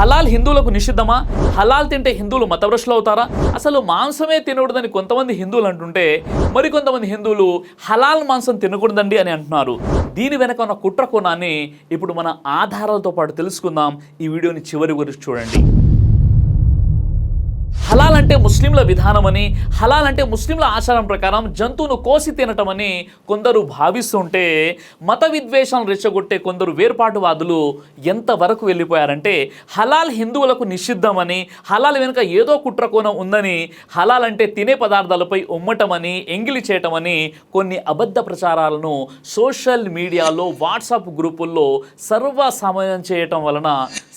హలాల్ హిందువులకు నిషిద్ధమా? హలాల్ తింటే హిందువులు మతభ్రష్టులు అవుతారా? అసలు మాంసమే తినకూడదని కొంతమంది హిందువులు అంటుంటే మరికొంతమంది హిందువులు హలాల్ మాంసం తినకూడదండి అని అంటున్నారు. దీని వెనక ఉన్న కుట్ర కోణాన్ని ఇప్పుడు మన ఆధారాలతో పాటు తెలుసుకుందాం. ఈ వీడియోని చివరి వరకు చూడండి. హలాల్ అంటే ముస్లింల విధానమని, హలాల్ అంటే ముస్లింల ఆచారం ప్రకారం జంతువును కోసి తినటమని కొందరు భావిస్తుంటే మత విద్వేషాలను రెచ్చగొట్టే కొందరు వేర్పాటువాదులు ఎంతవరకు వెళ్ళిపోయారంటే హలాల్ హిందువులకు నిషిద్ధమని, హలాల్ వెనుక ఏదో కుట్ర కోణం ఉందని, హలాల్ అంటే తినే పదార్థాలపై ఉమ్మటమని, ఎంగిలి చేయటమని కొన్ని అబద్ధ ప్రచారాలను సోషల్ మీడియాలో, వాట్సాప్ గ్రూపుల్లో సర్వసామాన్యం చేయటం వలన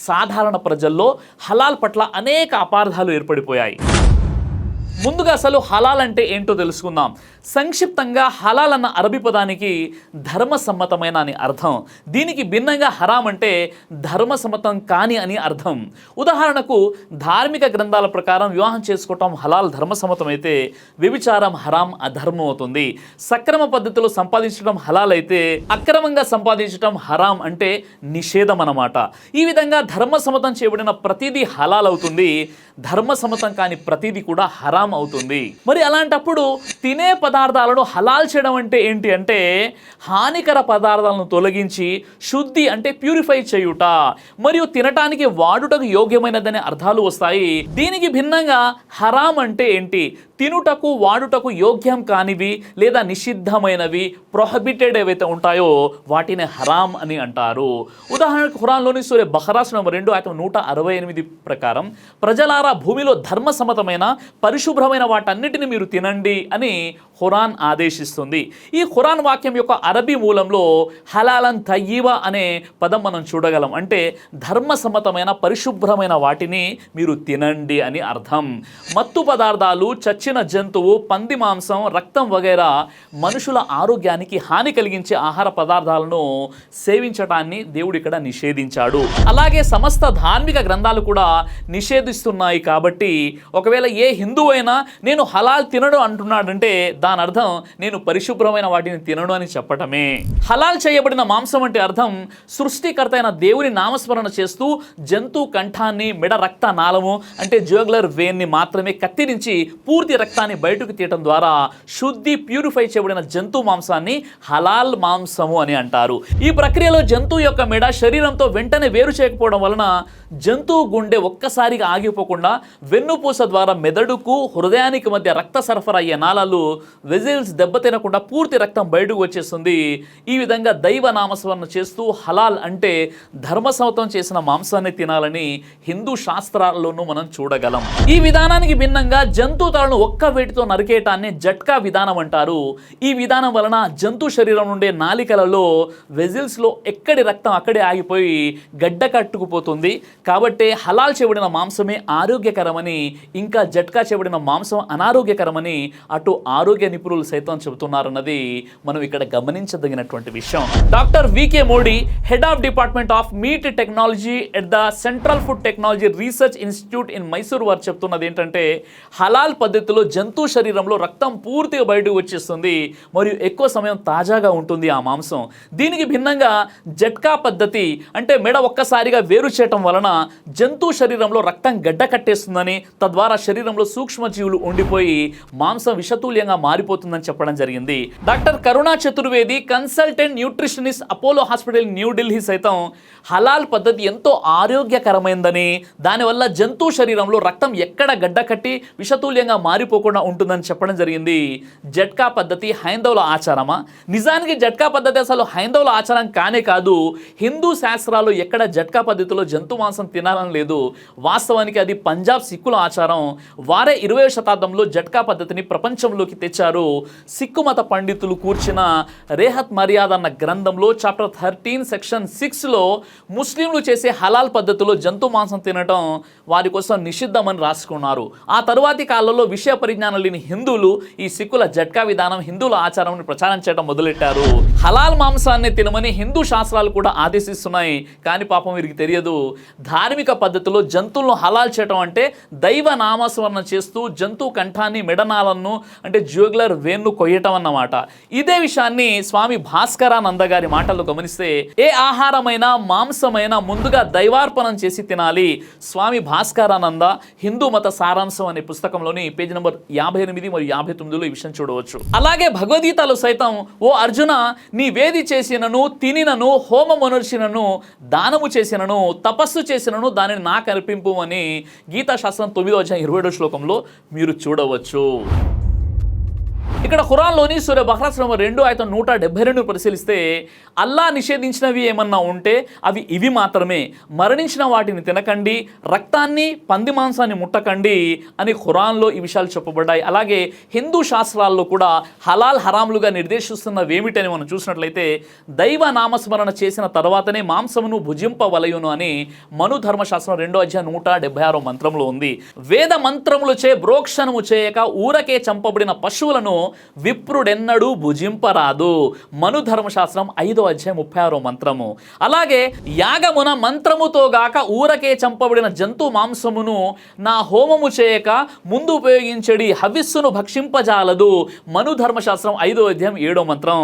సాధారణ ప్రజల్లో హలాల్ పట్ల అనేక అపార్థాలు ఏర్పడిపోయాయి. ముందుగా అసలు హలాల్ అంటే ఏంటో తెలుసుకుందాం. సంక్షిప్తంగా హలాల్ అన్న అరబీ పదానికి ధర్మసమ్మతమైన అని అర్థం. దీనికి భిన్నంగా హరాం అంటే ధర్మసమ్మతం కాని అని అర్థం. ఉదాహరణకు ధార్మిక గ్రంథాల ప్రకారం వివాహం చేసుకోవటం హలాల్ ధర్మసమ్మతం అయితే వ్యభిచారం హరాం అధర్మం అవుతుంది. సక్రమ పద్ధతిలో సంపాదించడం హలాల్ అయితే అక్రమంగా సంపాదించడం హరాం అంటే నిషేధం అన్నమాట. ఈ విధంగా ధర్మసమ్మతం చేయబడిన ప్రతిదీ హలాల్ అవుతుంది, ధర్మసమ్మతం కాని ప్రతిదీ కూడా హరాం అవుతుంది. మరి అలాంటప్పుడు తినే పదార్థాలను హలాల్ చేయడం అంటే ఏంటి అంటే హానికర పదార్థాలను తొలగించి శుద్ధి అంటే ప్యూరిఫై చేయుట మరియు తినటానికి వాడుటకు యోగ్యమైనదనే అర్థాలు వస్తాయి. దీనికి భిన్నంగా హరాం అంటే ఏంటి? తినుటకు వాడుటకు యోగ్యం కానివి లేదా నిషిద్ధమైనవి, ప్రొహిబిటెడ్ ఏవైతే ఉంటాయో వాటిని హరాం అని అంటారు. ఉదాహరణకు ఖురాన్లోని సూర బఖరా నంబర్ 2 ఆయత 168 ప్రకారం ప్రజలారా భూమిలో ధర్మసమ్మతమైన పరిశుభ్రమైన వాటన్నిటిని మీరు తినండి అని ఖురాన్ ఆదేశిస్తుంది. ఈ ఖురాన్ వాక్యం యొక్క అరబీ మూలంలో హలాలన్ తయ్యిబా అనే పదం మనం చూడగలం. అంటే ధర్మసమ్మతమైన పరిశుభ్రమైన వాటిని మీరు తినండి అని అర్థం. మత్తు పదార్థాలు, చచ్చిన జంతువు, పంది మాంసం, రక్తం వగైరా మనుషుల ఆరోగ్యానికి హాని కలిగించే ఆహార పదార్థాలను సేవించటాన్ని దేవుడు ఇక్కడ నిషేధించాడు. అలాగే సమస్త ధార్మిక గ్రంథాలు కూడా నిషేధిస్తున్నాయి. కాబట్టి ఒకవేళ ఏ హిందువు అయినా నేను హలాల్ తినడు అంటున్నాడంటే దాని అర్థం నేను పరిశుభ్రమైన వాటిని తినను అని చెప్పటమే. హలాల్ చేయబడిన మాంసం అంటే అర్థం సృష్టికర్త అయిన దేవుని నామస్మరణ చేస్తూ జంతు కంఠాన్ని, మెడ రక్త నాళము అంటే జ్యూగులర్ వెయిన్ని మాత్రమే కత్తిరించి పూర్తి రక్తాన్ని బయటకు తీయటం ద్వారా శుద్ధి ప్యూరిఫై చేయబడిన జంతు మాంసాన్ని హలాల్ మాంసము అని అంటారు. ఈ ప్రక్రియలో జంతువు యొక్క మెడ శరీరంతో వెంటనే వేరు చేయకపోవడం వలన జంతువు గుండె ఒక్కసారిగా ఆగిపోకుండా వెన్నుపూస ద్వారా మెదడుకు, హృదయానికి మధ్య రక్త సరఫరా అయ్యే నాళాలు వెజిల్స్ దెబ్బతినకుండా పూర్తి రక్తం బయటకు వచ్చేస్తుంది. ఈ విధంగా దైవ నామస్మరణ చేస్తూ హలాల్ అంటే ధర్మసమ్మతం చేసిన మాంసాన్ని తినాలని హిందూ శాస్త్రాల్లోనూ మనం చూడగలం. ఈ విధానానికి భిన్నంగా జంతు తలను ఒక్క వేటితో నరికేయటాన్ని జట్కా విధానం అంటారు. ఈ విధానం వలన జంతు శరీరం నుండే నాలికలలో వెజిల్స్లో ఎక్కడి రక్తం అక్కడే ఆగిపోయి గడ్డ కట్టుకుపోతుంది. కాబట్టి హలాల్ చేయబడిన మాంసమే ఆరోగ్యకరమని, ఇంకా జట్కా చేయబడిన మాంసం అనారోగ్యకరమని అటు ఆరోగ్య నిపుణులు సైతం చెబుతున్నారన్నది మనం ఇక్కడ గమనించదగినటువంటి విషయం. Doctor VK Modi, head of department of meat technology at the central food technology research institute in Mysore వారు చెప్తున్నది ఏంటంటే హలాల్ పద్ధతిలో జంతు శరీరంలో రక్తం పూర్తిగా బయటకు వచ్చేస్తుంది మరియు ఎక్కువ సమయం తాజాగా ఉంటుంది ఆ మాంసం. దీనికి భిన్నంగా జట్కా పద్ధతి అంటే మెడ ఒక్కసారిగా వేరు చేయటం వలన జంతు శరీరంలో రక్తం గడ్డ కట్టేస్తుందని, తద్వారా శరీరంలో సూక్ష్మజీవులు ఉండిపోయి మాంసం విషతుల్యంగా మారిపోతుందని చెప్పడం జరిగింది. డాక్టర్ కరుణా Chaturvedi, consultant nutritionist, Apollo hospital New Delhi సైతం హలాల్ పద్ధతి ఎంతో ఆరోగ్యకరమైందని, దానివల్ల జంతు శరీరంలో రక్తం ఎక్కడ గడ్డ కట్టి విషతుల్యంగా మారిపోకుండా ఉంటుందని చెప్పడం జరిగింది. జట్కా పద్ధతి హైందవుల ఆచారమా? నిజానికి జట్కా పద్ధతి అసలు హైందవుల ఆచారం కానే కాదు. హిందూ శాస్త్రాలు ఎక్కడ జట్కా పద్ధతిలో జంతు మాంసం తినాలని లేదు. వాస్తవానికి అది పంజాబ్ సిక్కుల ఆచారం. వారే 20వ శతాబ్దంలో జట్కా పద్ధతిని ప్రపంచంలోకి తెచ్చారు. సిక్కు మత పండితులు కూర్చిన రేహత్ మర్యాద అన్న గ్రంథంలో చాప్టర్ 13 సెక్షన్ 6లో ముస్లింలు చేసే హలాల్ పద్ధతిలో జంతు మాంసం తినటం వారి కోసం నిషిద్ధమని రాసుకున్నారు. ఆ తరువాతి కాలంలో విషయ పరిజ్ఞానం లేని హిందువులు ఈ సిక్కుల జట్కా విధానం, హిందువుల ఆచారాన్ని ప్రచారం చేయడం మొదలెట్టారు. హలాల్ మాంసాన్ని తినమని హిందూ శాస్త్రాలు కూడా ఆదేశిస్తున్నాయి. కానీ పాపం వీరికి తెలియదు. ధార్మిక పద్ధతిలో జంతువులను హలాల్ చేయటం అంటే దైవ నామస్మరణ చేస్తూ జంతు కంఠాన్ని, మెడనాలను అంటే జ్యూగులర్ జూగ్లర్ వేణు కొయ్యటం అన్నమాట. ఇదే విషయాన్ని స్వామి భాస్కరానంద గారి మాటల్లో గమనిస్తే, ఏ ఆహారమైనా మాంసమైనా ముందుగా దైవార్పణం చేసి తినాలి. స్వామి భాస్కరానంద హిందూ మత సారాంశం అనే పుస్తకంలోని పేజీ నంబర్ 58 మరియు 59లో ఈ విషయం చూడవచ్చు. అలాగే భగవద్గీతలో సైతం, ఓ అర్జున, నీవేది చేసినను తినినను హోమమునర్చినను దానము చేసినను తపస్సు చేసినను దానిని నాకు అర్పింపు అని గీతాశాస్త్రం 9వ అధ్యాయం 27వ శ్లోకంలో మీరు చూడవచ్చు. ఇక్కడ ఖురాన్లోని సూర బహ్రా 2 ఆయత 172 పరిశీలిస్తే, అల్లా నిషేధించినవి ఏమన్నా ఉంటే అవి ఇవి మాత్రమే. మరణించిన వాటిని తినకండి, రక్తాన్ని పంది మాంసాన్ని ముట్టకండి అని ఖురాన్లో ఈ విషయాలు చెప్పబడ్డాయి. అలాగే హిందూ శాస్త్రాల్లో కూడా హలాల్ హరాములుగా నిర్దేశిస్తున్నవి ఏమిటని మనం చూసినట్లయితే, దైవ నామస్మరణ చేసిన తర్వాతనే మాంసమును భుజింపవలయును అని మను ధర్మశాస్త్రం 2వ అధ్యాయం 176వ మంత్రంలో ఉంది. వేద మంత్రములచే బ్రోక్షణము చేయక ఊరకే చంపబడిన పశువులను విప్రుడెన్నడూ భుజింపరాదు. మను ధర్మశాస్త్రం 5వ అధ్యాయం 36వ మంత్రము. అలాగే యాగమున మంత్రముతో గాక ఊరకే చంపబడిన జంతు మాంసమును నా హోమము చేయక ముందు ఉపయోగించడి హవిస్సును భక్షింపజాలదు. మను ధర్మశాస్త్రం 5వ అధ్యాయం 7వ మంత్రం.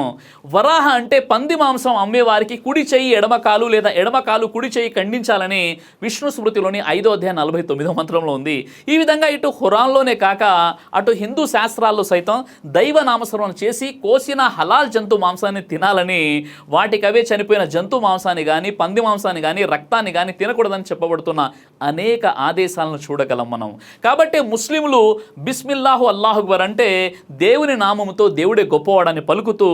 వరాహ అంటే పంది మాంసం అమ్మేవారికి కుడి చెయ్యి ఎడమకాలు లేదా ఎడమకాలు కుడి చెయ్యి ఖండించాలని విష్ణు స్మృతిలోని 5వ అధ్యాయం 49వ మంత్రంలో ఉంది. ఈ విధంగా ఇటు ఖురాన్లోనే కాక అటు హిందూ శాస్త్రాల్లో సైతం దైవ నామస్మరణ చేసి కోసిన హలాల్ జంతు మాంసాన్ని తినాలని, వాటికి అవే చనిపోయిన జంతు మాంసాన్ని కానీ పంది మాంసాన్ని కానీ రక్తాన్ని కానీ తినకూడదని చెప్పబడుతున్న అనేక ఆదేశాలను చూడగలం మనం. కాబట్టి ముస్లింలు బిస్మిల్లాహు అల్లాహు అక్బర్ అంటే దేవుని నామముతో దేవుడే గొప్పవాడని పలుకుతూ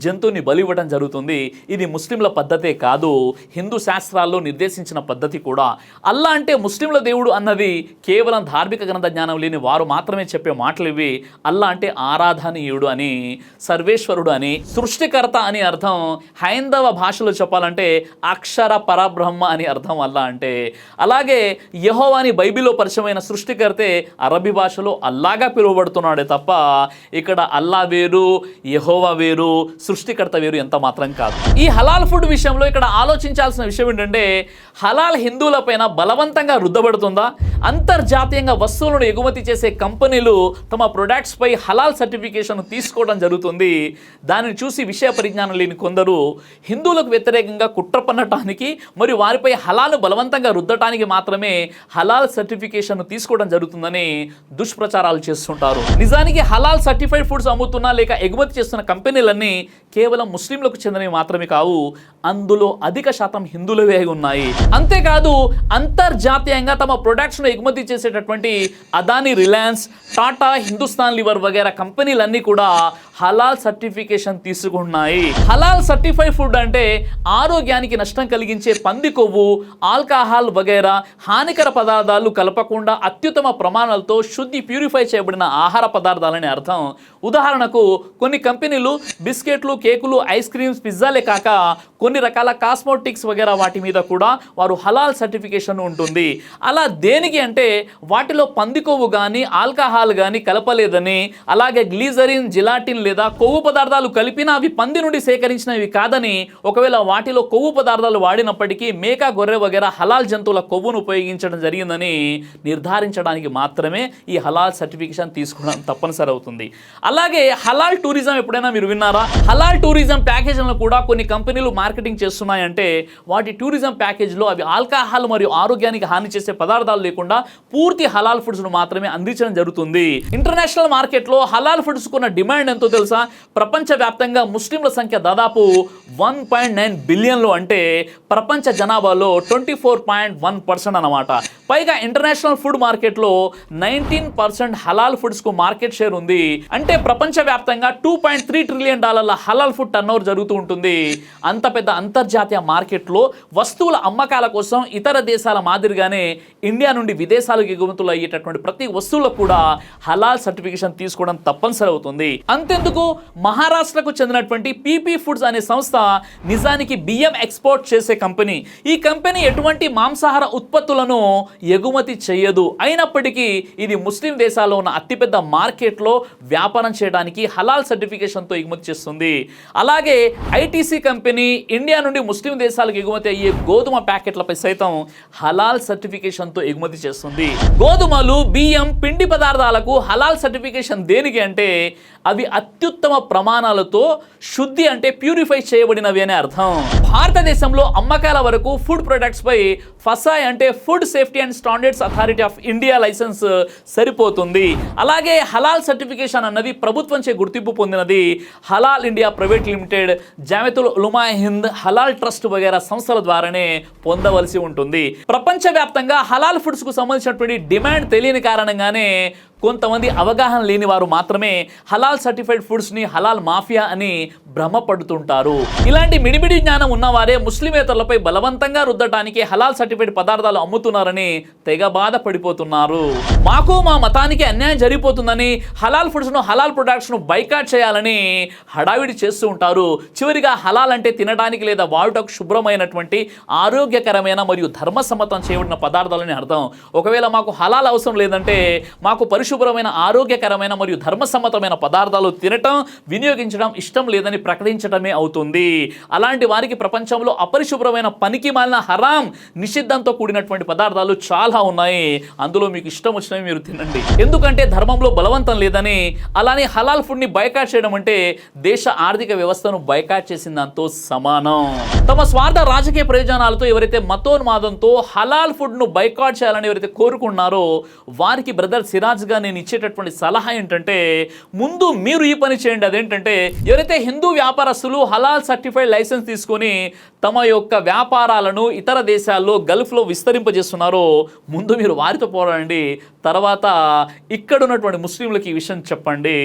జంతువుని బలివ్వడం జరుగుతుంది. ఇది ముస్లింల పద్ధతే కాదు, హిందూ శాస్త్రాల్లో నిర్దేశించిన పద్ధతి కూడా. అల్లా అంటే ముస్లింల దేవుడు అన్నది కేవలం ధార్మిక గ్రంథ జ్ఞానం లేని వారు మాత్రమే చెప్పే మాటలు ఇవి. అల్లా అంటే ఆరాధనీయుడు అని, సర్వేశ్వరుడు అని, సృష్టికర్త అని అర్థం. హైందవ భాషలో చెప్పాలంటే అక్షర పరబ్రహ్మ అని అర్థం అల్లా అంటే. అలాగే యెహోవా అని బైబిల్లో పరిచయమైన సృష్టికర్తే అరబీ భాషలో అల్లాగా పిలువబడుతున్నాడే తప్ప ఇక్కడ అల్లా వేరు, యెహోవా వేరు, సృష్టికర్త వేరు ఎంత మాత్రం కాదు. ఈ హలాల్ ఫుడ్ విషయంలో ఇక్కడ ఆలోచించాల్సిన విషయం ఏంటంటే, హలాల్ హిందువులపైన బలవంతంగా రుద్దబడుతుందా? అంతర్జాతీయంగా వస్తువులను ఎగుమతి చేసే కంపెనీలు తమ ప్రొడక్ట్స్ పై హలాల్ సర్టిఫికేషన్ తీసుకోవడం జరుగుతుంది. దానిని చూసి విషయ పరిజ్ఞానం లేని కొందరు హిందువులకు వ్యతిరేకంగా కుట్ర పన్నటానికి మరియు వారిపై హలాల్ను బలవంతంగా రుద్దటానికి మాత్రమే హలాల్ సర్టిఫికేషన్ తీసుకోవడం జరుగుతుందని దుష్ప్రచారాలు చేస్తుంటారు. నిజానికి హలాల్ సర్టిఫైడ్ ఫుడ్స్ అమ్ముతున్నా లేక ఎగుమతి చేస్తున్న కంపెనీలన్నీ కేవలం ముస్లింలకు చెందినవి మాత్రమే కావు, అందులో అధిక శాతం హిందువులవే ఉన్నాయి. అంతేకాదు అంతర్జాతీయంగా తమ ప్రొడక్ట్స్ను ఎగుమతి చేసేటటువంటి అదానీ, రిలయన్స్, టాటా, హిందుస్థాన్ లివర్ వగైరా కంపెనీలన్నీ కూడా హలాల్ సర్టిఫికేషన్ తీసుకున్నాయి. హలాల్ సర్టిఫైడ్ ఫుడ్ అంటే ఆరోగ్యానికి నష్టం కలిగించే పంది కొవ్వు, ఆల్కహాల్ వగైరా హానికర పదార్థాలు కలపకుండా అత్యుత్తమ ప్రమాణాలతో శుద్ధి ప్యూరిఫై చేయబడిన ఆహార పదార్థాలని అర్థం. ఉదాహరణకు కొన్ని కంపెనీలు బిస్కెట్లు, కేకులు, ఐస్ క్రీమ్స్, పిజ్జాలే కాక కొన్ని రకాల కాస్మోటిక్స్ వగైరా వాటి మీద కూడా వారు హలాల్ సర్టిఫికేషన్ ఉంటుంది. అలా దేనికి అంటే వాటిలో పంది కొవ్వు కానీ ఆల్కహాల్ కానీ కలపలేదని, అలాగే గ్లీజరిన్, జిలాటిన్ లేదా కొవ్వు పదార్థాలు కలిపినా అవి పంది నుండి సేకరించినవి కాదని, ఒకవేళ వాటిలో కొవ్వు పదార్థాలు వాడినప్పటికీ మేక, గొర్రె వగైరా హలాల్ జంతువుల కొవ్వును ఉపయోగించడం జరిగిందని నిర్ధారించడానికి మాత్రమే ఈ హలాల్ సర్టిఫికేషన్ తీసుకోవడం తప్పనిసరి అవుతుంది. అలాగే హలాల్ టూరిజం ఎప్పుడైనా మీరు విన్నారా? హలాల్ టూరిజం ప్యాకేజీలను కూడా కొన్ని కంపెనీలు మార్కెటింగ్ చేస్తున్నాయంటే వాటి టూరిజం ప్యాకేజ్లో అవి ఆల్కహాల్ మరియు ఆరోగ్యానికి హాని చేసే పదార్థాలు లేకుండా పూర్తి హలాల్ ఫుడ్స్ను మాత్రమే అందించడం జరుగుతుంది. ఇంటర్నేషనల్ మార్కెట్లో హలాల్ ఫుడ్స్ కున్న డిమాండ్ ఎంతో తెలుసా? ప్రపంచవ్యాప్తంగా ముస్లింల సంఖ్య దాదాపు 1.9 బిలియన్లు, అంటే ప్రపంచ జనాభాలో 24.1% అన్నమాట. పైగా ఇంటర్నేషనల్ ఫుడ్ మార్కెట్లో 19% హలాల్ ఫుడ్స్కు మార్కెట్ షేర్ ఉంది. అంటే ప్రపంచవ్యాప్తంగా $2.3 ట్రిలియన్ హలాల్ ఫుడ్ టర్నోవర్ జరుగుతూ ఉంటుంది. అంత పెద్ద అంతర్జాతీయ మార్కెట్లో వస్తువుల అమ్మకాల కోసం ఇతర దేశాల మాదిరిగానే ఇండియా నుండి విదేశాలకు ఎగుమతులు అయ్యేటటువంటి ప్రతి వస్తువులకు కూడా హలాల్ సర్టిఫికేషన్ తీసుకోవడం తప్పనిసరి అవుతుంది. అంతెందుకు, మహారాష్ట్రకు చెందినటువంటి పీపీ ఫుడ్స్ అనే సంస్థ నిజానికి బియ్యం ఎక్స్పోర్ట్ చేసే కంపెనీ. ఈ కంపెనీ ఎటువంటి మాంసాహార ఉత్పత్తులను ఎగుమతి చేయదు. అయినప్పటికీ ఇది ముస్లిం దేశాల్లో ఉన్న అతిపెద్ద మార్కెట్లో వ్యాపారం చేయడానికి హలాల్ సర్టిఫికేషన్తో ఎగుమతి చేస్తుంది. అలాగే ఐటీసీ కంపెనీ ఇండియా నుండి ముస్లిం దేశాలకు ఎగుమతి అయ్యే గోధుమ ప్యాకెట్లపై సైతం హలాల్ సర్టిఫికేషన్తో ఎగుమతి చేస్తుంది. గోధుమలు, బియ్యం, పిండి పదార్థాలకు హలాల్ సర్టిఫికేషన్ దేనికి అంటే అవి అత్యుత్తమ ప్రమాణాలతో శుద్ధి అంటే ప్యూరిఫై చేయబడినవి అనే అర్థం. భారతదేశంలో అమ్మకాల వరకు ఫుడ్ ప్రొడక్ట్స్ పై ఫసాయ్ అంటే food safety and standards authority of India licence సరిపోతుంది. అలాగే హలాల్ సర్టిఫికేషన్ అన్నది ప్రభుత్వంచే గుర్తింపు పొందినది. Halal India Private Limited, Jamiatul Ulama Hind, Halal Trust వగైరా సంస్థల ద్వారానే పొందవలసి ఉంటుంది. ప్రపంచవ్యాప్తంగా హలాల్ ఫుడ్స్ కు సంబంధించినటువంటి డిమాండ్ తెలియని కారణంగానే కొంతమంది అవగాహన లేని వారు మాత్రమే హలాల్ సర్టిఫైడ్ ఫుడ్స్ని హలాల్ మాఫియా అని భ్రమపడుతుంటారు. ఇలాంటి మిడిమిడి జ్ఞానం ఉన్నవారే ముస్లిమేతరులపై బలవంతంగా రుద్దటానికి హలాల్ సర్టిఫైడ్ పదార్థాలు అమ్ముతున్నారని తెగ బాధపడిపోతున్నారు. మాకు మా మతానికి అన్యాయం జరిగిపోతుందని హలాల్ ఫుడ్స్ను, హలాల్ ప్రొడక్ట్స్ను బైకాట్ చేయాలని హడావిడి చేస్తూ ఉంటారు. చివరిగా హలాల్ అంటే తినడానికి లేదా వాడుటకు శుభ్రమైనటువంటి ఆరోగ్యకరమైన మరియు ధర్మసమ్మతం చేయబడిన పదార్థాలని అర్థం. ఒకవేళ మాకు హలాల్ అవసరం లేదంటే మాకు పరిశుభ్రమైన, ఆరోగ్యకరమైన మరియు ధర్మసమ్మతమైన పదార్థాలు తినటం, వినియోగించడం ఇష్టం లేదని ప్రకటించడమే అవుతుంది. అలాంటి వారికి ప్రపంచంలో అపరిశుభ్రమైన, పనికి మాలిన, హరాం, నిషిద్ధంతో కూడినటువంటి పదార్థాలు చాలా ఉన్నాయి. అందులో మీకు ఇష్టం వచ్చినవి మీరు తినండి. ఎందుకంటే ధర్మంలో బలవంతం లేదని. అలానే హలాల్ ఫుడ్ని బైకాట్ చేయడం అంటే దేశ ఆర్థిక వ్యవస్థను బైకాట్ చేసిన దాంతో సమానం. తమ స్వార్థ రాజకీయ ప్రయోజనాలతో ఎవరైతే మతోన్మాదంతో హలాల్ ఫుడ్ను బైకాట్ చేయాలని ఎవరైతే కోరుకున్నారో వారికి బ్రదర్ సిరాజ్ గా నేను ఇచ్చేటటువంటి సలహా ఏంటంటే, ముందు మీరు ఈ పని చేయండి. అదేంటంటే, ఎవరైతే హిందూ వ్యాపారస్తులు హలాల్ సర్టిఫైడ్ లైసెన్స్ తీసుకొని తమ యొక్క వ్యాపారాలను ఇతర దేశాల్లో, గల్ఫ్లో విస్తరింపజేస్తున్నారో ముందు మీరు వారితో పోరాడండి. తర్వాత ఇక్కడ ఉన్నటువంటి ముస్లింలకు ఈ విషయం చెప్పండి.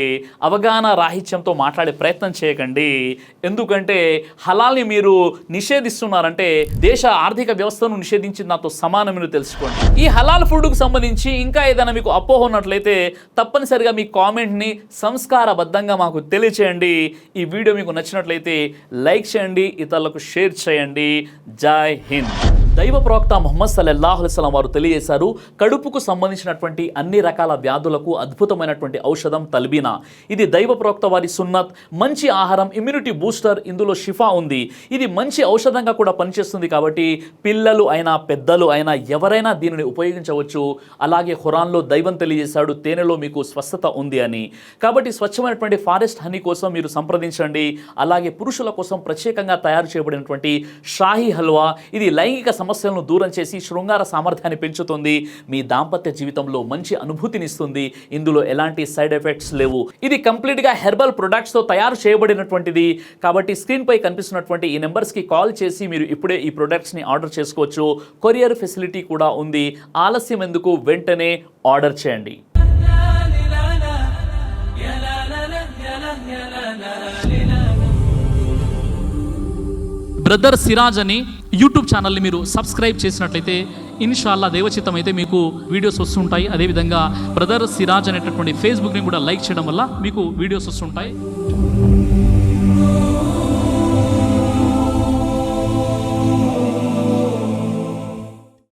అవగాహన రాహిత్యంతో మాట్లాడే ప్రయత్నం చేయకండి. ఎందుకంటే హలాల్ని మీరు నిషేధిస్తున్నారంటే దేశ ఆర్థిక వ్యవస్థను నిషేధించిన దాంతో సమానం మీరు తెలుసుకోండి. ఈ హలాల్ ఫుడ్కు సంబంధించి ఇంకా ఏదైనా మీకు అపోహ ఉన్నట్లయితే తప్పనిసరిగా మీ కామెంట్ని సంస్కారబద్ధంగా మాకు తెలియచేయండి. ఈ వీడియో మీకు నచ్చినట్లయితే లైక్ చేయండి, ఇతరులకు షేర్ చేయండి. జై హింద్. దైవ ప్రవక్త ముహమ్మద్ సల్లల్లాహు అలైహి వసల్లం వారు తెలియజేశారు, కడుపుకు సంబంధించినటువంటి అన్ని రకాల వ్యాధులకు అద్భుతమైనటువంటి ఔషధం తల్బీనా. ఇది దైవ ప్రవక్త వారి సున్నత్, మంచి ఆహారం, ఇమ్యూనిటీ బూస్టర్, ఇందులో షిఫా ఉంది. ఇది మంచి ఔషధంగా కూడా పనిచేస్తుంది. కాబట్టి పిల్లలు అయినా పెద్దలు అయినా ఎవరైనా దీనిని ఉపయోగించవచ్చు. అలాగే ఖురాన్లో దైవం తెలియజేశాడు, తేనెలో మీకు స్వస్థత ఉంది అని. కాబట్టి స్వచ్ఛమైనటువంటి ఫారెస్ట్ హనీ కోసం మీరు సంప్రదించండి. అలాగే పురుషుల కోసం ప్రత్యేకంగా తయారు చేయబడినటువంటి షాహీ హల్వా, ఇది లైంగిక సమస్యలను దూరం చేసి శృంగార సామర్థ్యాన్ని పెంచుతుంది. మీ దాంపత్య జీవితంలో మంచి అనుభూతినిస్తుంది. ఇందులో ఎలాంటి సైడ్ ఎఫెక్ట్స్ లేవు. ఇది కంప్లీట్గా హెర్బల్ ప్రొడక్ట్స్తో తయారు చేయబడినటువంటిది. కాబట్టి స్క్రీన్పై కనిపిస్తున్నటువంటి ఈ నెంబర్స్కి కాల్ చేసి మీరు ఇప్పుడే ఈ ప్రొడక్ట్స్ని ఆర్డర్ చేసుకోవచ్చు. కొరియర్ ఫెసిలిటీ కూడా ఉంది. ఆలస్యం ఎందుకు, వెంటనే ఆర్డర్ చేయండి. బ్రదర్ సిరాజ్ అని యూట్యూబ్ ఛానల్ని మీరు సబ్స్క్రైబ్ చేసినట్లయితే ఇన్షాల్లా దైవచిత్తం అయితే మీకు వీడియోస్ వస్తుంటాయి. అదేవిధంగా బ్రదర్ సిరాజ్ అనేటటువంటి ఫేస్బుక్ని కూడా లైక్ చేయడం వల్ల మీకు వీడియోస్ వస్తుంటాయి.